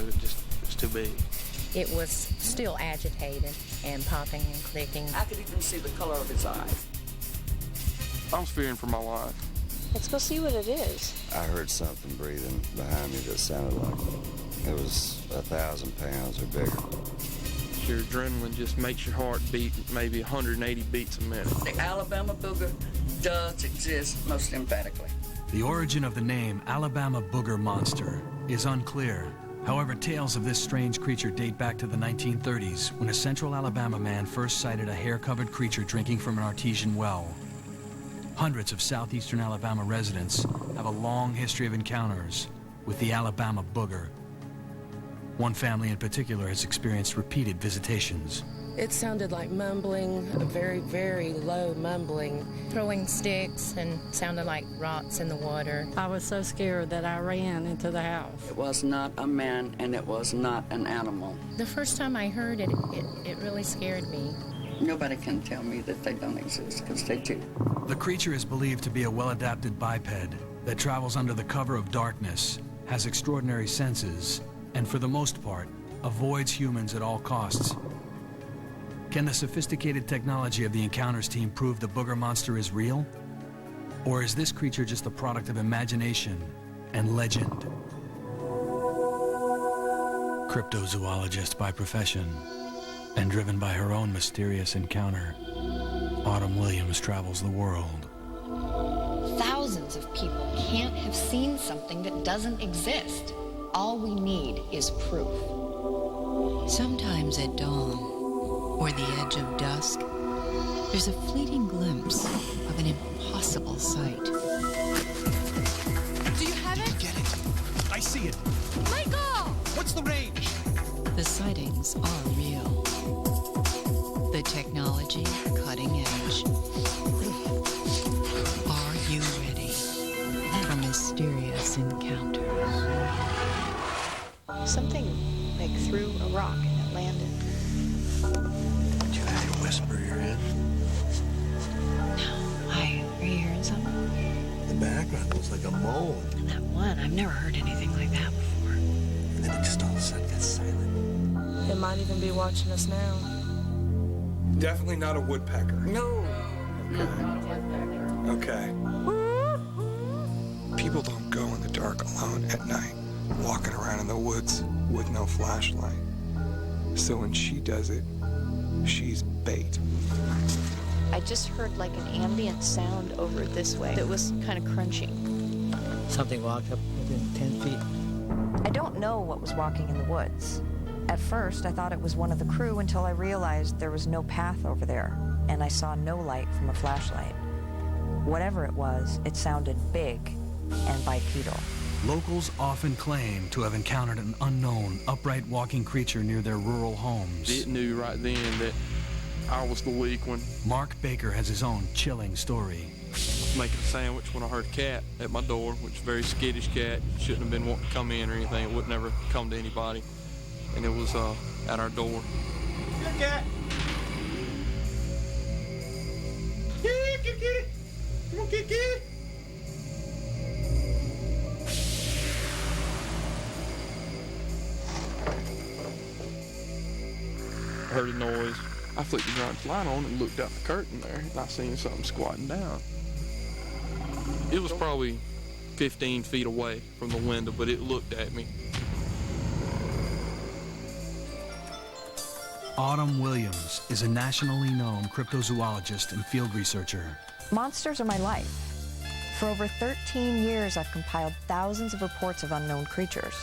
it's too big. It was still agitated and popping and clicking. I could even see the color of his eyes. I was fearing for my life. Let's go see what it is. I heard something breathing behind me that sounded like it was 1,000 pounds or bigger. Your adrenaline just makes your heart beat maybe 180 beats a minute. The Alabama booger does exist, most emphatically. The origin of the name Alabama Booger Monster is unclear. However, tales of this strange creature date back to the 1930s, when a central Alabama man first sighted a hair-covered creature drinking from an artesian well. Hundreds of southeastern Alabama residents have a long history of encounters with the Alabama Booger. One family in particular has experienced repeated visitations. It sounded like mumbling, a very, very low mumbling. Throwing sticks and sounded like rocks in the water. I was so scared that I ran into the house. It was not a man and it was not an animal. The first time I heard it, it really scared me. Nobody can tell me that they don't exist, because they do. The creature is believed to be a well-adapted biped that travels under the cover of darkness, has extraordinary senses, and for the most part, avoids humans at all costs. Can the sophisticated technology of the Encounters team prove the Booger Monster is real? Or is this creature just a product of imagination and legend? Cryptozoologist by profession, and driven by her own mysterious encounter, Autumn Williams travels the world. Thousands of people can't have seen something that doesn't exist. All we need is proof. Sometimes at dawn, or the edge of dusk, there's a fleeting glimpse of an impossible sight. Do you have it? Get it. I see it. Michael! What's the range? The sightings are real. The technology, cutting edge. Are you ready for mysterious encounters? Something like threw a rock and it landed. Did you hear a whisper in your head? No, are you hearing something? The background was like a moan. That one, I've never heard anything like that before. And then it just all of a sudden got silent. It might even be watching us now. Definitely not a woodpecker. No. Okay. People don't go in the dark alone at night, walking around in the woods with no flashlight. So when she does it, she's bait. I just heard like an ambient sound over this way that was kind of crunching. Something walked up within 10 feet. I don't know what was walking in the woods. At first, I thought it was one of the crew until I realized there was no path over there, and I saw no light from a flashlight. Whatever it was, it sounded big and bipedal. Locals often claim to have encountered an unknown, upright walking creature near their rural homes. It knew right then that I was the weak one. Mark Baker has his own chilling story. Making a sandwich when I heard a cat at my door, which is a very skittish cat. Shouldn't have been wanting to come in or anything. It would never come to anybody. And it was at our door. Here, cat. Yeah, get it. Come on, get it. I heard a noise. I flicked the driver's light on and looked out the curtain there, and I seen something squatting down. It was probably 15 feet away from the window, but it looked at me. Autumn Williams is a nationally known cryptozoologist and field researcher. Monsters are my life. For over 13 years, I've compiled thousands of reports of unknown creatures.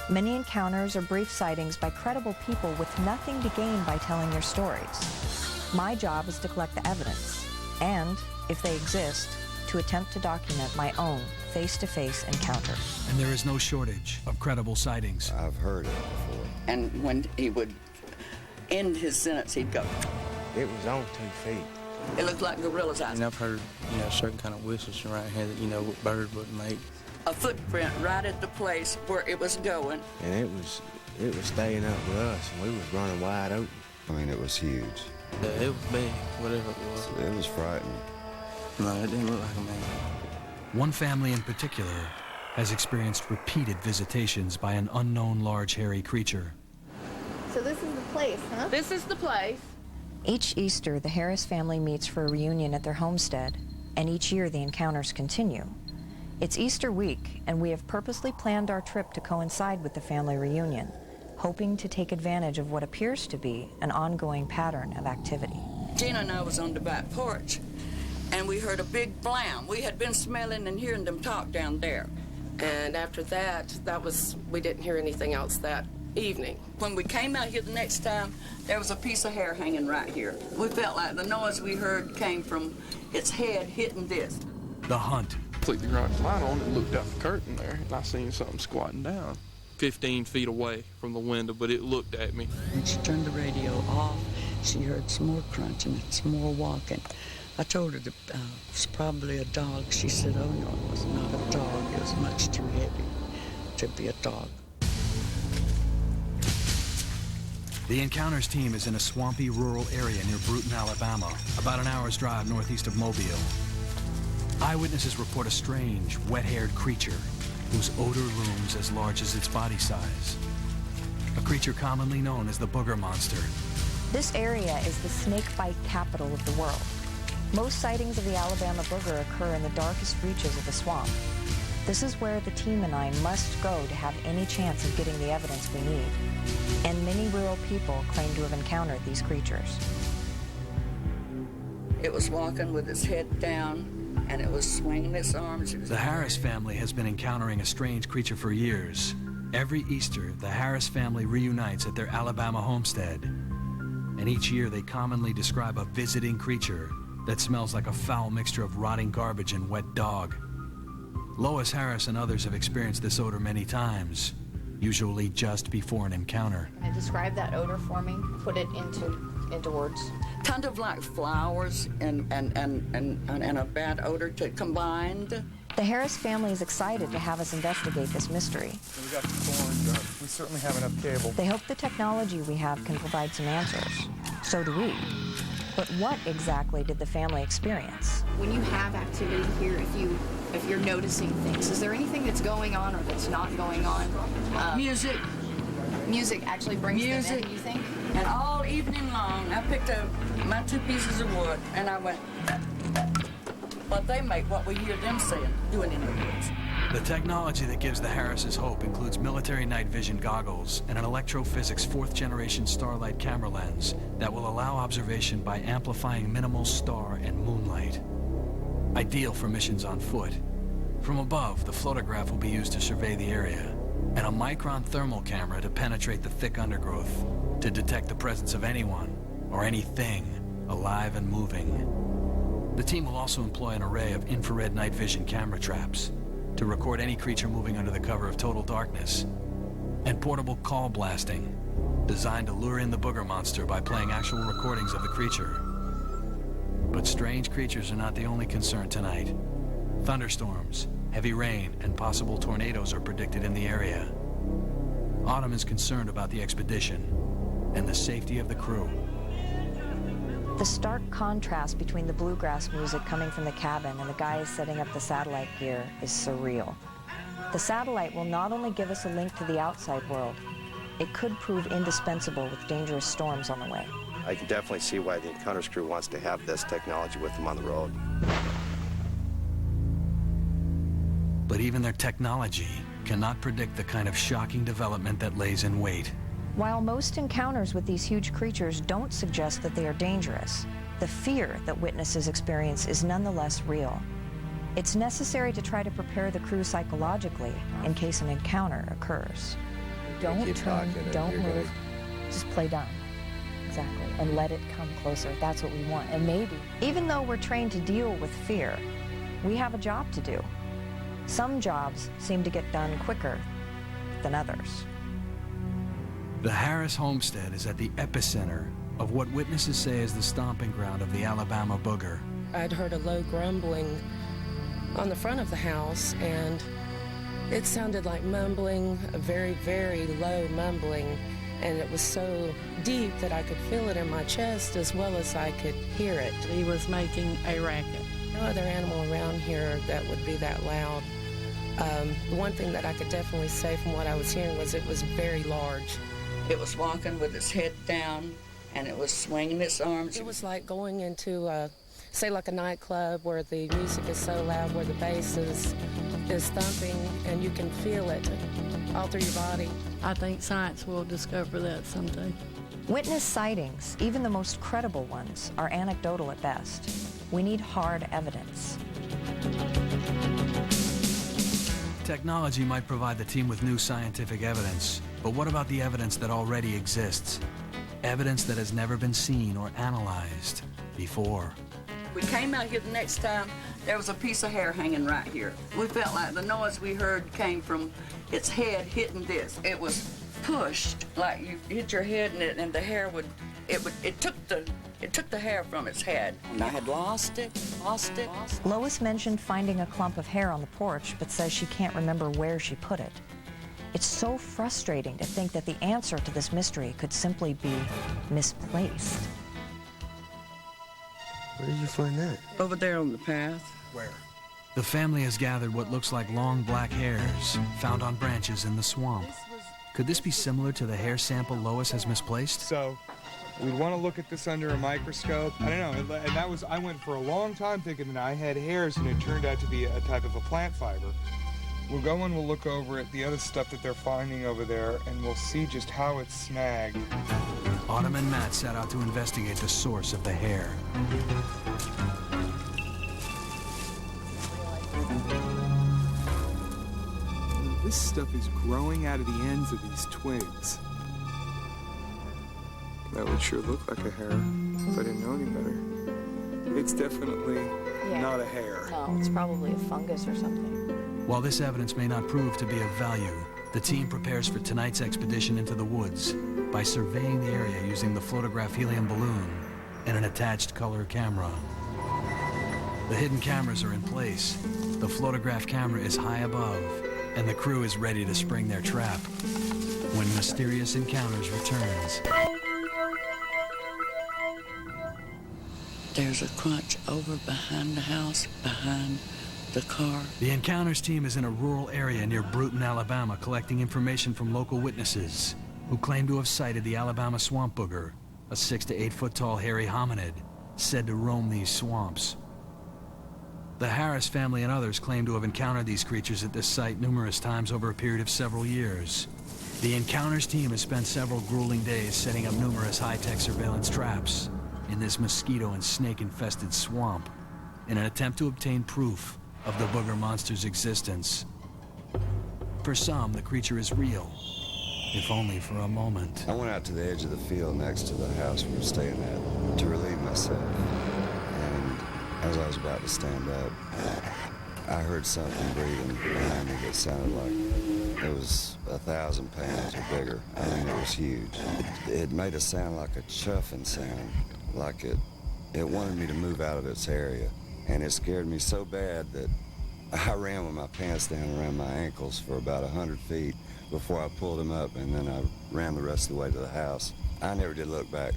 Many encounters are brief sightings by credible people with nothing to gain by telling their stories. My job is to collect the evidence, and, if they exist, to attempt to document my own face-to-face encounter. And there is no shortage of credible sightings. I've heard it before. And when he would end his sentence, he'd go. It was on 2 feet. It looked like gorillas' eyes. And I've heard, certain kind of whistles around here that, what bird wouldn't make. A footprint right at the place where it was going. And it was staying up with us, and we was running wide open. I mean, it was huge. Yeah, it was big, whatever it was. It was frightening. No, it didn't look like a man. One family in particular has experienced repeated visitations by an unknown large hairy creature. So this is the place, huh? This is the place. Each Easter, the Harris family meets for a reunion at their homestead, and each year the encounters continue. It's Easter week, and we have purposely planned our trip to coincide with the family reunion, hoping to take advantage of what appears to be an ongoing pattern of activity. Gina and I was on the back porch, and we heard a big blam. We had been smelling and hearing them talk down there. And after that, we didn't hear anything else that evening. When we came out here the next time, there was a piece of hair hanging right here. We felt like the noise we heard came from its head hitting this. The hunt. Flicked the garage light on and looked out the curtain there, and I seen something squatting down 15 feet away from the window, but it looked at me. When she turned the radio off, she heard some more crunching and some more walking. I told her it's probably a dog. She said, oh no, it was not a dog. It was much too heavy to be a dog. The Encounters team is in a swampy rural area near Bruton, Alabama, about an hour's drive northeast of Mobile. Eyewitnesses report a strange, wet-haired creature whose odor looms as large as its body size. A creature commonly known as the Booger Monster. This area is the snake bite capital of the world. Most sightings of the Alabama booger occur in the darkest reaches of the swamp. This is where the team and I must go to have any chance of getting the evidence we need. And many rural people claim to have encountered these creatures. It was walking with its head down, and it was swinging its arms. The Harris family has been encountering a strange creature for years. Every Easter, the Harris family reunites at their Alabama homestead. And each year they commonly describe a visiting creature that smells like a foul mixture of rotting garbage and wet dog. Lois Harris and others have experienced this odor many times, usually just before an encounter. Describe that odor for me. Put it into words. Kind of like flowers and a bad odor combined. The Harris family is excited to have us investigate this mystery. We got the thorns. We certainly have enough cable. They hope the technology we have can provide some answers. So do we. But what exactly did the family experience? When you have activity here, if you're noticing things, is there anything that's going on or that's not going on? Music. Music actually brings them in, you think? And all evening long, I picked up my 2 pieces of wood, and I went, but they make what we hear them saying, doing in the woods. The technology that gives the Harrises hope includes military night vision goggles and an electrophysics 4th-generation starlight camera lens that will allow observation by amplifying minimal star and moonlight. Ideal for missions on foot. From above, the photograph will be used to survey the area, and a micron thermal camera to penetrate the thick undergrowth to detect the presence of anyone or anything alive and moving. The team will also employ an array of infrared night vision camera traps to record any creature moving under the cover of total darkness, and portable call blasting, designed to lure in the Booger Monster by playing actual recordings of the creature. But strange creatures are not the only concern tonight. Thunderstorms, heavy rain, and possible tornadoes are predicted in the area. Autumn is concerned about the expedition and the safety of the crew. The stark contrast between the bluegrass music coming from the cabin and the guys setting up the satellite gear is surreal. The satellite will not only give us a link to the outside world, it could prove indispensable with dangerous storms on the way. I can definitely see why the Encounters crew wants to have this technology with them on the road. But even their technology cannot predict the kind of shocking development that lays in wait. While most encounters with these huge creatures don't suggest that they are dangerous, the fear that witnesses experience is nonetheless real. It's necessary to try to prepare the crew psychologically in case an encounter occurs. Don't turn, don't move, just play dumb. Exactly, and let it come closer. That's what we want. And maybe, even though we're trained to deal with fear, we have a job to do. Some jobs seem to get done quicker than others. The Harris homestead is at the epicenter of what witnesses say is the stomping ground of the Alabama booger. I'd heard a low grumbling on the front of the house, and it sounded like mumbling, a very, very low mumbling, and it was so deep that I could feel it in my chest as well as I could hear it. He was making a racket. No other animal around here that would be that loud. The one thing that I could definitely say from what I was hearing was it was very large. It was walking with its head down, and it was swinging its arms. It was like going into, say, like a nightclub where the music is so loud, where the bass is thumping, and you can feel it all through your body. I think science will discover that someday. Witness sightings, even the most credible ones, are anecdotal at best. We need hard evidence. Technology might provide the team with new scientific evidence, but what about the evidence that already exists? Evidence that has never been seen or analyzed before. We came out here the next time, there was a piece of hair hanging right here. We felt like the noise we heard came from its head hitting this. It was pushed, like you hit your head and the hair it took the hair from its head. And I had lost it. Lois mentioned finding a clump of hair on the porch, but says she can't remember where she put it. It's so frustrating to think that the answer to this mystery could simply be misplaced. Where did you find that? Over there on the path. Where? The family has gathered what looks like long black hairs found on branches in the swamp. Could this be similar to the hair sample Lois has misplaced? So, we'd want to look at this under a microscope. I don't know, and that was, I went for a long time thinking that I had hairs, and it turned out to be a type of a plant fiber. We'll go and we'll look over at the other stuff that they're finding over there, and we'll see just how it's snagged. Autumn and Matt set out to investigate the source of the hair. This stuff is growing out of the ends of these twigs. That would sure look like a hair if I didn't know any better. It's definitely not a hair. No, it's probably a fungus or something. While this evidence may not prove to be of value, the team prepares for tonight's expedition into the woods by surveying the area using the Photograph helium balloon and an attached color camera. The hidden cameras are in place. The Photograph camera is high above, and the crew is ready to spring their trap when Mysterious Encounters returns. There's a crunch over behind the house, behind the car. The Encounters team is in a rural area near Bruton, Alabama, collecting information from local witnesses who claim to have sighted the Alabama swamp booger, a 6 to 8 foot tall hairy hominid said to roam these swamps. The Harris family and others claim to have encountered these creatures at this site numerous times over a period of several years. The Encounters team has spent several grueling days setting up numerous high-tech surveillance traps in this mosquito and snake-infested swamp in an attempt to obtain proof of the Booger Monster's existence. For some, the creature is real, if only for a moment. I went out to the edge of the field next to the house we were staying at to relieve myself. And as I was about to stand up, I heard something breathing behind me that sounded like it was 1,000 pounds or bigger. I mean, it was huge. It made a sound like a chuffing sound, like it wanted me to move out of its area. And it scared me so bad that I ran with my pants down around my ankles for about 100 feet before I pulled them up, and then I ran the rest of the way to the house. I never did look back.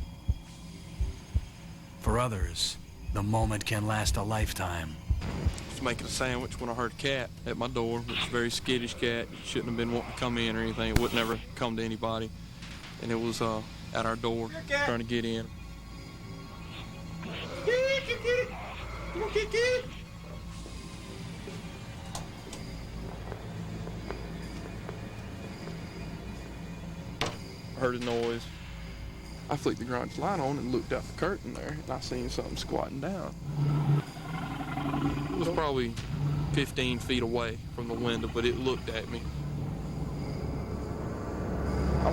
For others, the moment can last a lifetime. I was making a sandwich when I heard a cat at my door. It's a very skittish cat. It shouldn't have been wanting to come in or anything. It would never come to anybody. And it was at our door trying to get in. Come on, kid. I heard a noise. I flicked the garage light on and looked out the curtain there, and I seen something squatting down. It was probably 15 feet away from the window, but it looked at me.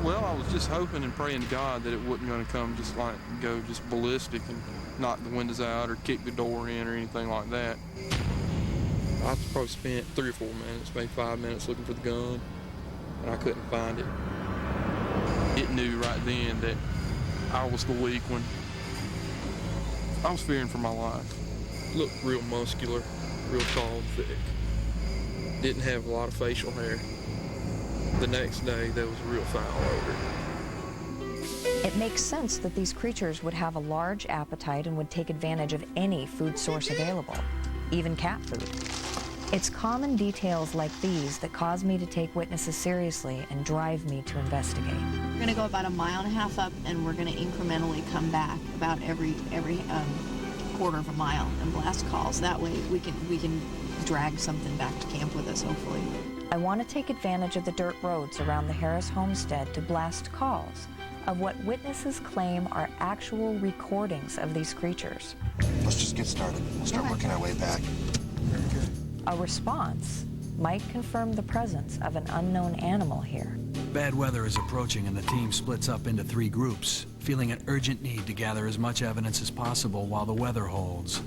Well, I was just hoping and praying to God that it wasn't going to come go ballistic and knock the windows out or kick the door in or anything like that. I probably spent 3 or 4 minutes, maybe 5 minutes looking for the gun, and I couldn't find it. It knew right then that I was the weak one. I was fearing for my life. Looked real muscular, real tall and thick. Didn't have a lot of facial hair. The next day, there was a real foul odor. It makes sense that these creatures would have a large appetite and would take advantage of any food source available, even cat food. It's common details like these that cause me to take witnesses seriously and drive me to investigate. We're going to go about 1.5 miles up, and we're going to incrementally come back about every quarter of a mile and blast calls. That way we can drag something back to camp with us, hopefully. I want to take advantage of the dirt roads around the Harris homestead to blast calls of what witnesses claim are actual recordings of these creatures. Let's just get started. We'll start working our way back. A response might confirm the presence of an unknown animal here. Bad weather is approaching and the team splits up into 3 groups, feeling an urgent need to gather as much evidence as possible while the weather holds.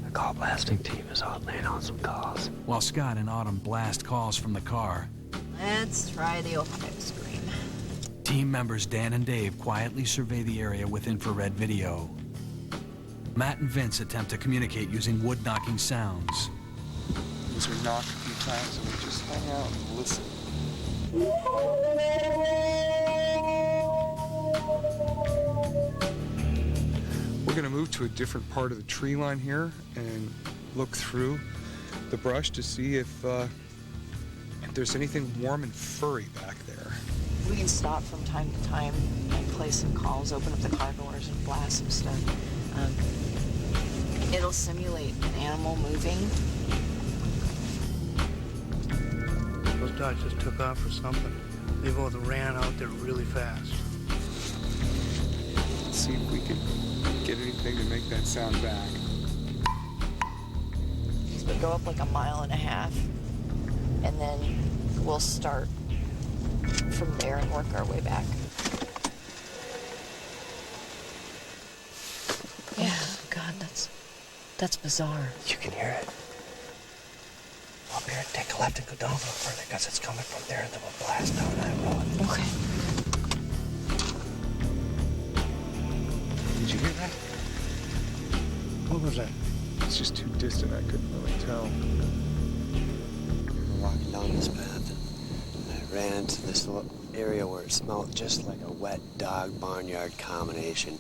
The call blasting team is out laying on some calls. While Scott and Autumn blast calls from the car, Let's try the Ohio scream. team members Dan and Dave quietly survey the area with infrared video. Matt and Vince attempt to communicate using wood-knocking sounds. As we knock a few times and we just hang out and listen. We're going to move to a different part of the tree line here and look through the brush to see if there's anything warm and furry back there. We can stop from time to time and play some calls, open up the car doors and blast some stuff. It'll simulate an animal moving. Those dogs just took off or something. They both ran out there really fast. Let's see if we can get anything to make that sound back. So we go up like 1.5 miles, and then we'll start from there and work our way back. Yeah, God, that's bizarre. You can hear it. Up here, take a left and go down a little further because it's coming from there and then we'll blast down that road. Okay. Did you hear that? What was that? It's just too distant, I couldn't really tell. We were walking down this path and I ran into this little area where it smelled just like a wet dog barnyard combination.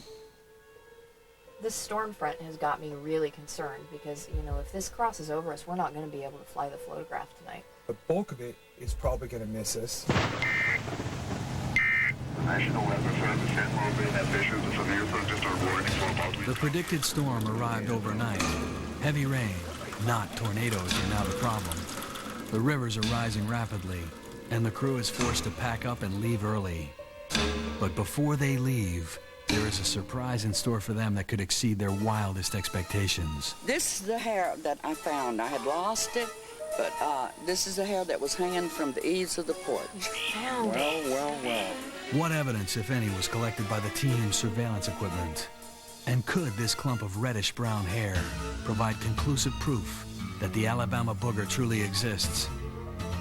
This storm front has got me really concerned because, you know, if this crosses over us, we're not going to be able to fly the photograph tonight. The bulk of it is probably going to miss us. National Weather Service and will have issued a severe thunderstorm warning for about... The predicted storm arrived overnight. Heavy rain, not tornadoes, are now the problem. The rivers are rising rapidly, and the crew is forced to pack up and leave early. But before they leave, there is a surprise in store for them that could exceed their wildest expectations. This is the hair that I found. I had lost it, but this is the hair that was hanging from the eaves of the porch. Well. What evidence, if any, was collected by the team's surveillance equipment? And could this clump of reddish-brown hair provide conclusive proof that the Alabama booger truly exists?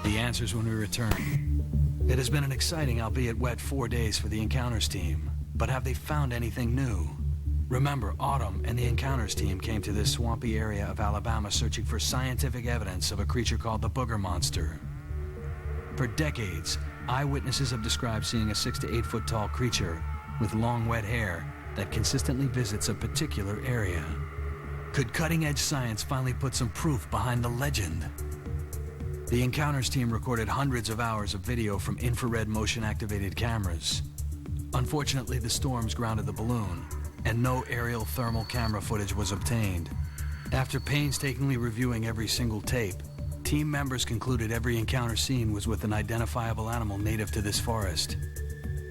The answers when we return. It has been an exciting, albeit wet, 4 days for the Encounters team. But have they found anything new? Remember, Autumn and the Encounters team came to this swampy area of Alabama searching for scientific evidence of a creature called the Booger Monster. For decades, eyewitnesses have described seeing a 6 to 8 foot tall creature with long wet hair that consistently visits a particular area. Could cutting-edge science finally put some proof behind the legend? The Encounters team recorded hundreds of hours of video from infrared motion-activated cameras. Unfortunately, the storms grounded the balloon, and no aerial thermal camera footage was obtained. After painstakingly reviewing every single tape, team members concluded every encounter seen was with an identifiable animal native to this forest.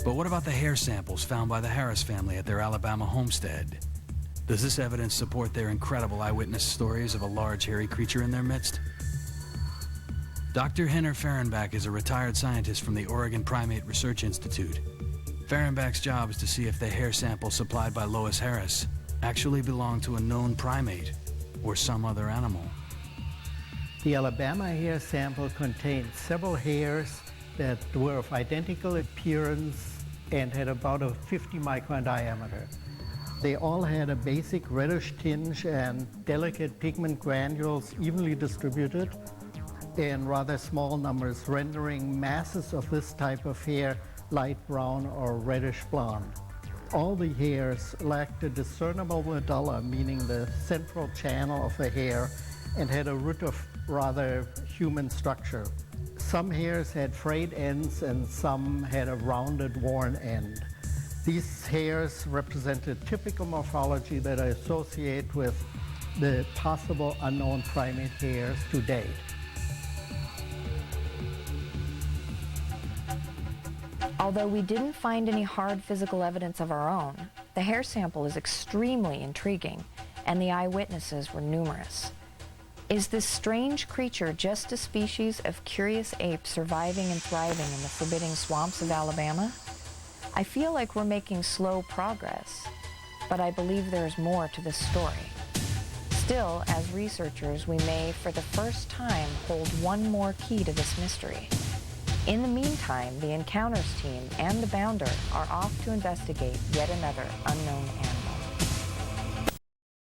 But what about the hair samples found by the Harris family at their Alabama homestead? Does this evidence support their incredible eyewitness stories of a large hairy creature in their midst? Dr. Henner Fehrenbach is a retired scientist from the Oregon Primate Research Institute. Fehrenbach's job is to see if the hair sample supplied by Lois Harris actually belonged to a known primate or some other animal. The Alabama hair sample contained several hairs that were of identical appearance and had about a 50-micron diameter. They all had a basic reddish tinge and delicate pigment granules evenly distributed in rather small numbers, rendering masses of this type of hair light brown or reddish blonde. All the hairs lacked a discernible medulla, meaning the central channel of the hair, and had a root of rather human structure. Some hairs had frayed ends and some had a rounded, worn end. These hairs represented typical morphology that I associate with the possible unknown primate hairs to date. Although we didn't find any hard physical evidence of our own, the hair sample is extremely intriguing, and the eyewitnesses were numerous. Is this strange creature just a species of curious ape surviving and thriving in the forbidding swamps of Alabama? I feel like we're making slow progress, but I believe there's more to this story. Still, as researchers, we may, for the first time, hold one more key to this mystery. In the meantime, the Encounters team and the Bounder are off to investigate yet another unknown animal.